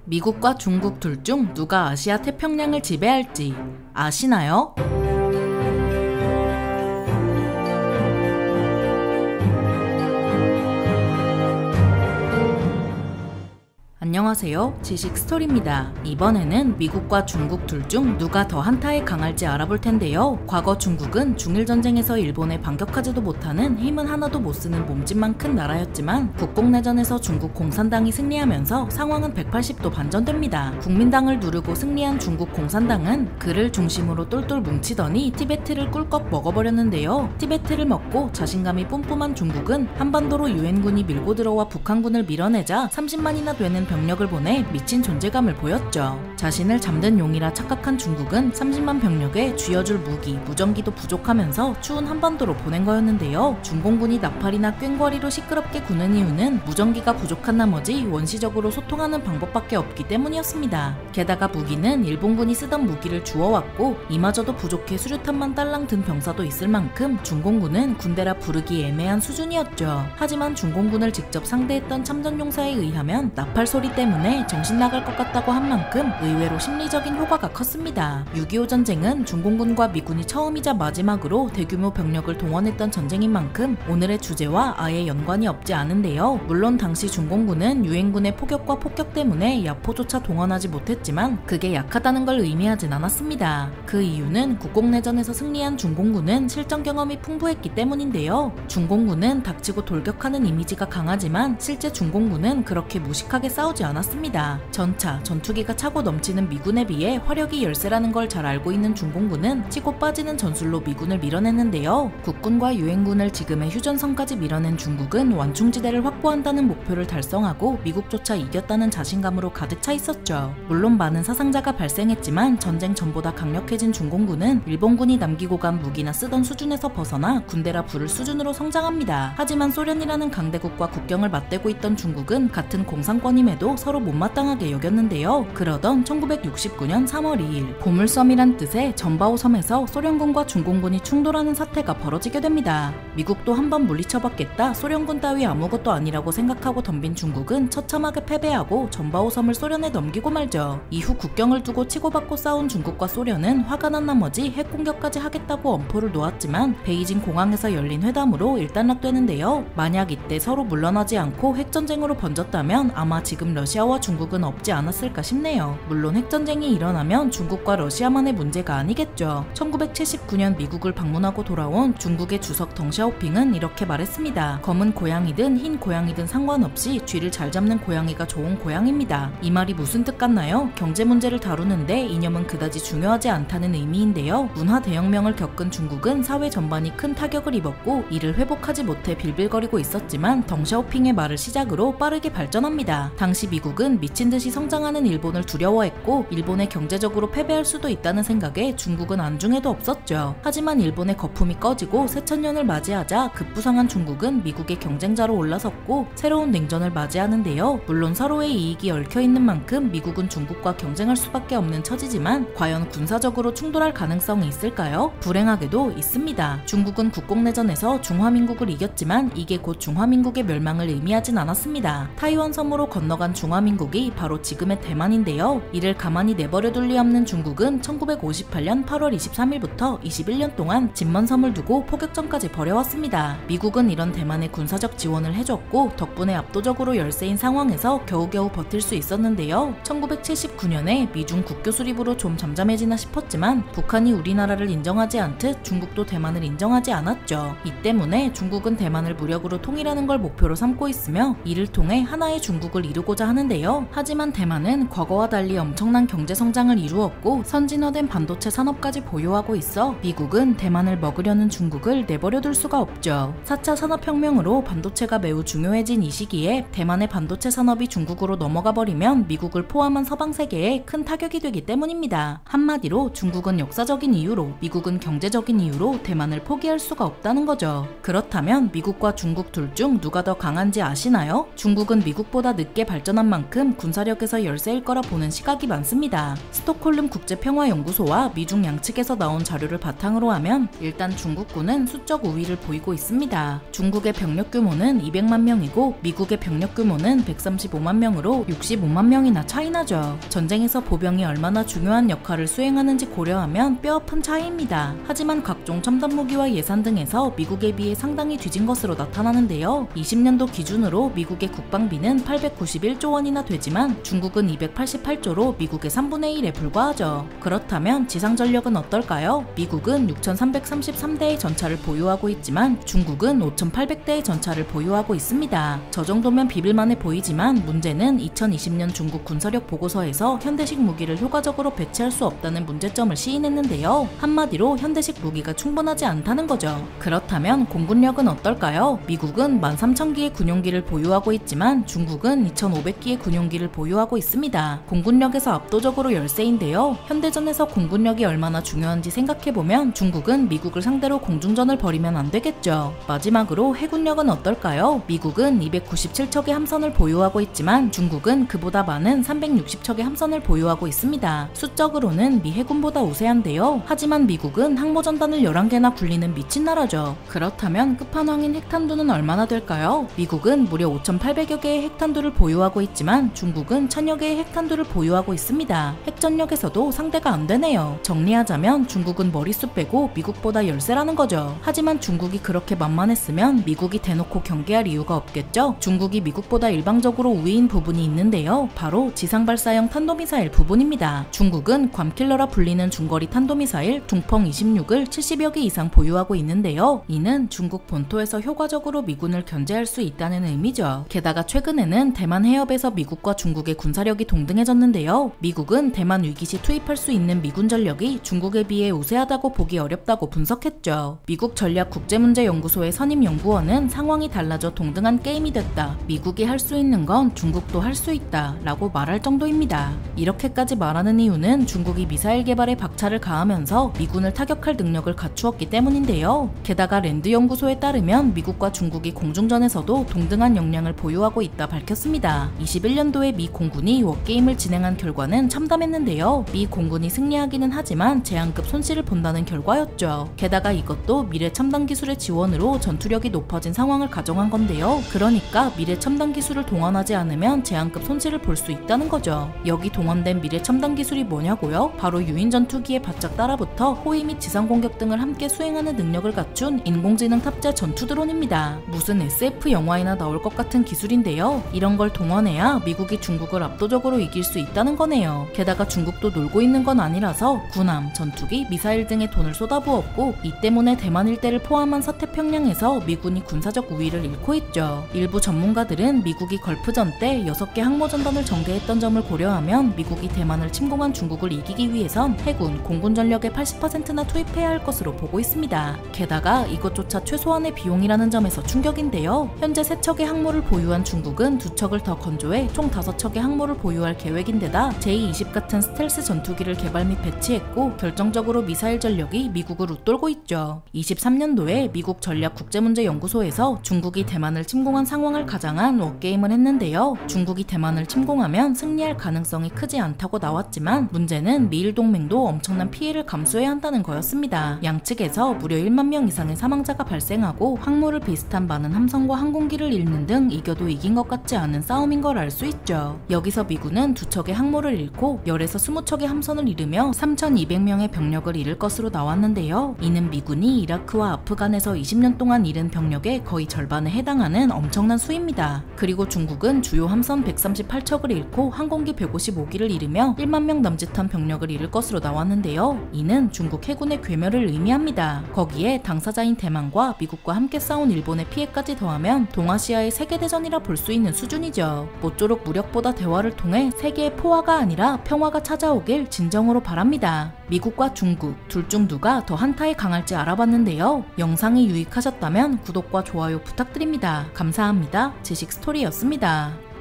미국과 중국 둘 중 누가 아시아 태평양을 지배할지 아시나요? 안녕하세요. 지식스토리입니다. 이번에는 미국과 중국 둘 중 누가 더 한타에 강할지 알아볼 텐데요. 과거 중국은 중일전쟁에서 일본에 반격하지도 못하는 힘은 하나도 못 쓰는 몸집만 큰 나라였지만 국공내전에서 중국 공산당이 승리하면서 상황은 180도 반전됩니다. 국민당을 누르고 승리한 중국 공산당은 그를 중심으로 똘똘 뭉치더니 티베트를 꿀꺽 먹어버렸는데요. 티베트를 먹고 자신감이 뿜뿜한 중국은 한반도로 유엔군이 밀고 들어와 북한군을 밀어내자 30만이나 되는 병력을 보내 미친 존재감을 보였죠. 자신을 잠든 용이라 착각한 중국은 30만 병력에 쥐어줄 무기, 무전기도 부족하면서 추운 한반도로 보낸 거였는데요. 중공군이 나팔이나 꽹과리로 시끄럽게 구는 이유는 무전기가 부족한 나머지 원시적으로 소통하는 방법밖에 없기 때문이었습니다. 게다가 무기는 일본군이 쓰던 무기를 주워왔고 이마저도 부족해 수류탄만 딸랑 든 병사도 있을 만큼 중공군은 군대라 부르기 애매한 수준이었죠. 하지만 중공군을 직접 상대했던 참전용사에 의하면 나팔 소리 때문에 정신 나갈 것 같다고 한 만큼 의외로 심리적인 효과가 컸습니다. 6.25 전쟁은 중공군과 미군이 처음이자 마지막으로 대규모 병력을 동원했던 전쟁인 만큼 오늘의 주제와 아예 연관이 없지 않은데요. 물론 당시 중공군은 유엔군의 포격과 폭격 때문에 야포조차 동원하지 못했지만 그게 약하다는 걸 의미하진 않았습니다. 그 이유는 국공내전에서 승리한 중공군은 실전 경험이 풍부했기 때문인데요. 중공군은 닥치고 돌격하는 이미지가 강하지만 실제 중공군은 그렇게 무식하게 싸우지 않았습니다. 전차, 전투기가 차고 넘치는 미군에 비해 화력이 열세라는 걸 잘 알고 있는 중공군은 치고 빠지는 전술로 미군을 밀어냈는데요. 국군과 유엔군을 지금의 휴전선까지 밀어낸 중국은 완충지대를 확보한다는 목표를 달성하고 미국조차 이겼다는 자신감으로 가득 차 있었죠. 물론 많은 사상자가 발생했지만 전쟁 전보다 강력해진 중공군은 일본군이 남기고 간 무기나 쓰던 수준에서 벗어나 군대라 부를 수준으로 성장합니다. 하지만 소련이라는 강대국과 국경을 맞대고 있던 중국은 같은 공산권임에도 서로 못마땅하게 여겼는데요. 그러던 1969년 3월 2일 보물섬이란 뜻의 전바오 섬에서 소련군과 중공군이 충돌하는 사태가 벌어지게 됩니다. 미국도 한번 물리쳐봤겠다, 소련군 따위 아무것도 아니라고 생각하고 덤빈 중국은 처참하게 패배하고 전바오 섬을 소련에 넘기고 말죠. 이후 국경을 두고 치고받고 싸운 중국과 소련은 화가 난 나머지 핵공격까지 하겠다고 엄포를 놓았지만 베이징 공항에서 열린 회담으로 일단락되는데요. 만약 이때 서로 물러나지 않고 핵전쟁으로 번졌다면 아마 지금 러시아와 중국은 없지 않았을까 싶네요. 물론 핵전쟁이 일어나면 중국과 러시아만의 문제가 아니겠죠. 1979년 미국을 방문하고 돌아온 중국의 주석 덩샤오핑은 이렇게 말했습니다. 검은 고양이든 흰 고양이든 상관없이 쥐를 잘 잡는 고양이가 좋은 고양이입니다. 이 말이 무슨 뜻 같나요? 경제 문제를 다루는데 이념은 그다지 중요하지 않다는 의미인데요. 문화 대혁명을 겪은 중국은 사회 전반이 큰 타격을 입었고 이를 회복하지 못해 빌빌거리고 있었지만 덩샤오핑의 말을 시작으로 빠르게 발전합니다. 당시 미국은 미친듯이 성장하는 일본을 두려워했고 일본에 경제적으로 패배할 수도 있다는 생각에 중국은 안중에도 없었죠. 하지만 일본의 거품이 꺼지고 새천년을 맞이하자 급부상한 중국은 미국의 경쟁자로 올라섰고 새로운 냉전을 맞이하는데요. 물론 서로의 이익이 얽혀있는 만큼 미국은 중국과 경쟁할 수밖에 없는 처지지만 과연 군사적으로 충돌할 가능성이 있을까요? 불행하게도 있습니다. 중국은 국공내전에서 중화민국을 이겼지만 이게 곧 중화민국의 멸망을 의미하진 않았습니다. 타이완 섬으로 건너간 중화민국이 바로 지금의 대만인데요. 이를 가만히 내버려둘 리 없는 중국은 1958년 8월 23일부터 21년 동안 진먼섬을 두고 포격전까지 벌여왔습니다. 미국은 이런 대만에 군사적 지원을 해줬고 덕분에 압도적으로 열세인 상황에서 겨우겨우 버틸 수 있었는데요. 1979년에 미중 국교 수립으로 좀 잠잠해지나 싶었지만 북한이 우리나라를 인정하지 않듯 중국도 대만을 인정하지 않았죠. 이 때문에 중국은 대만을 무력으로 통일하는 걸 목표로 삼고 있으며 이를 통해 하나의 중국을 이루고자 하는데요. 하지만 대만은 과거와 달리 엄청난 경제 성장을 이루었고 선진화된 반도체 산업까지 보유하고 있어 미국은 대만을 먹으려는 중국을 내버려둘 수가 없죠. 4차 산업혁명으로 반도체가 매우 중요해진 이 시기에 대만의 반도체 산업이 중국으로 넘어가 버리면 미국을 포함한 서방 세계에 큰 타격이 되기 때문입니다. 한마디로 중국은 역사적인 이유로 미국은 경제적인 이유로 대만을 포기할 수가 없다는 거죠. 그렇다면 미국과 중국 둘 중 누가 더 강한지 아시나요? 중국은 미국보다 늦게 발전 발전한 만큼 군사력에서 열세일 거라 보는 시각이 많습니다. 스톡홀름 국제평화연구소와 미중 양측에서 나온 자료를 바탕으로 하면 일단 중국군은 수적 우위를 보이고 있습니다. 중국의 병력 규모는 200만 명이고 미국의 병력 규모는 135만 명으로 65만 명이나 차이나죠. 전쟁에서 보병이 얼마나 중요한 역할을 수행하는지 고려하면 뼈아픈 차이입니다. 하지만 각종 첨단 무기와 예산 등에서 미국에 비해 상당히 뒤진 것으로 나타나는데요. 20년도 기준으로 미국의 국방비는 891조 원이나 되지만 중국은 288조로 미국의 3분의 1에 불과하죠. 그렇다면 지상전력은 어떨까요? 미국은 6,333대의 전차를 보유하고 있지만 중국은 5,800대의 전차를 보유하고 있습니다. 저 정도면 비빌만해 보이지만 문제는 2020년 중국 군사력 보고서에서 현대식 무기를 효과적으로 배치할 수 없다는 문제점을 시인했는데요. 한마디로 현대식 무기가 충분하지 않다는 거죠. 그렇다면 공군력은 어떨까요? 미국은 13,000기의 군용기를 보유하고 있지만 중국은 2,500기의 군용기를 보유하고 있습니다. 공군력에서 압도적으로 열세인데요. 현대전에서 공군력이 얼마나 중요한지 생각해보면 중국은 미국을 상대로 공중전을 벌이면 안 되겠죠. 마지막으로 해군력은 어떨까요? 미국은 297척의 함선을 보유하고 있지만 중국은 그보다 많은 360척의 함선을 보유하고 있습니다. 수적으로는 미 해군보다 우세한데요. 하지만 미국은 항모전단을 11개나 굴리는 미친 나라죠. 그렇다면 끝판왕인 핵탄두는 얼마나 될까요? 미국은 무려 5,800여 개의 핵탄두를 보유하고 있지만 중국은 1,000여 개의 핵탄두를 보유하고 있습니다. 핵전력에서도 상대가 안 되네요. 정리하자면 중국은 머릿수 빼고 미국보다 열세라는 거죠. 하지만 중국이 그렇게 만만했으면 미국이 대놓고 경계할 이유가 없겠죠? 중국이 미국보다 일방적으로 우위인 부분이 있는데요. 바로 지상발사형 탄도미사일 부분입니다. 중국은 괌킬러라 불리는 중거리 탄도미사일 둥펑 26을 70여 개 이상 보유하고 있는데요. 이는 중국 본토에서 효과적으로 미군을 견제할 수 있다는 의미죠. 게다가 최근에는 대만 해협에서 미국과 중국의 군사력이 동등해졌는데요. 미국은 대만 위기 시 투입할 수 있는 미군 전력이 중국에 비해 우세하다고 보기 어렵다고 분석했죠. 미국 전략국제문제연구소의 선임 연구원은 상황이 달라져 동등한 게임이 됐다. 미국이 할 수 있는 건 중국도 할 수 있다 라고 말할 정도입니다. 이렇게까지 말하는 이유는 중국이 미사일 개발에 박차를 가하면서 미군을 타격할 능력을 갖추었기 때문인데요. 게다가 랜드 연구소에 따르면 미국과 중국이 공중전에서도 동등한 역량을 보유하고 있다 밝혔습니다. 21년도에 미 공군이 워게임을 진행한 결과는 참담했는데요. 미 공군이 승리하기는 하지만 제한급 손실을 본다는 결과였죠. 게다가 이것도 미래 첨단 기술의 지원으로 전투력이 높아진 상황을 가정한 건데요. 그러니까 미래 첨단 기술을 동원하지 않으면 제한급 손실을 볼 수 있다는 거죠. 여기 동원된 미래 첨단 기술이 뭐냐고요? 바로 유인 전투기에 바짝 따라붙어 호위 및 지상 공격 등을 함께 수행하는 능력을 갖춘 인공지능 탑재 전투 드론입니다. 무슨 SF 영화에나 나올 것 같은 기술인데요. 이런 걸 동원해야 미국이 중국을 압도적으로 이길 수 있다는 거네요. 게다가 중국도 놀고 있는 건 아니라서 군함, 전투기, 미사일 등에 돈을 쏟아부었고 이 때문에 대만 일대를 포함한 서태평양에서 미군이 군사적 우위를 잃고 있죠. 일부 전문가들은 미국이 걸프전 때 6개 항모전단을 전개했던 점을 고려하면 미국이 대만을 침공한 중국을 이기기 위해선 해군, 공군 전력의 80%나 투입해야 할 것으로 보고 있습니다. 게다가 이것조차 최소한의 비용이라는 점에서 충격인데요. 현재 3척의 항모를 보유한 중국은 2척을 더 건조해 총 5척의 항모를 보유할 계획인데다 J-20 같은 스텔스 전투기를 개발 및 배치했고 결정적으로 미사일 전력이 미국을 웃돌고 있죠. 23년도에 미국 전략국제문제연구소에서 중국이 대만을 침공한 상황을 가장한 워게임을 했는데요. 중국이 대만을 침공하면 승리할 가능성이 크지 않다고 나왔지만 문제는 미일 동맹도 엄청난 피해를 감수해야 한다는 거였습니다. 양측에서 무려 1만 명 이상의 사망자가 발생하고 항모를 비슷한 많은 함선과 항공기를 잃는 등 이겨도 이긴 것 같지 않은 싸움인 걸 알 수 있죠. 여기서 미군은 2척의 항모를 잃고 10에서 20척의 함선을 잃으며 3,200명의 병력을 잃을 것으로 나왔는데요. 이는 미군이 이라크와 아프간에서 20년 동안 잃은 병력의 거의 절반에 해당하는 엄청난 수입니다. 그리고 중국은 주요 함선 138척을 잃고 항공기 155기를 잃으며 1만 명 남짓한 병력을 잃을 것으로 나왔는데요. 이는 중국 해군의 괴멸을 의미합니다. 거기에 당사자인 대만과 미국과 함께 싸운 일본의 피해까지 더하면 동아시아의 세계대전이라 볼 수 있는 수준이죠. 모쪼록 무력보다 대화를 통해 세계의 포화가 아니라 평화가 찾아오길 진정으로 바랍니다. 미국과 중국 둘 중 누가 더 한타에 강할지 알아봤는데요. 영상이 유익하셨다면 구독과 좋아요 부탁드립니다. 감사합니다. 지식스토리였습니다.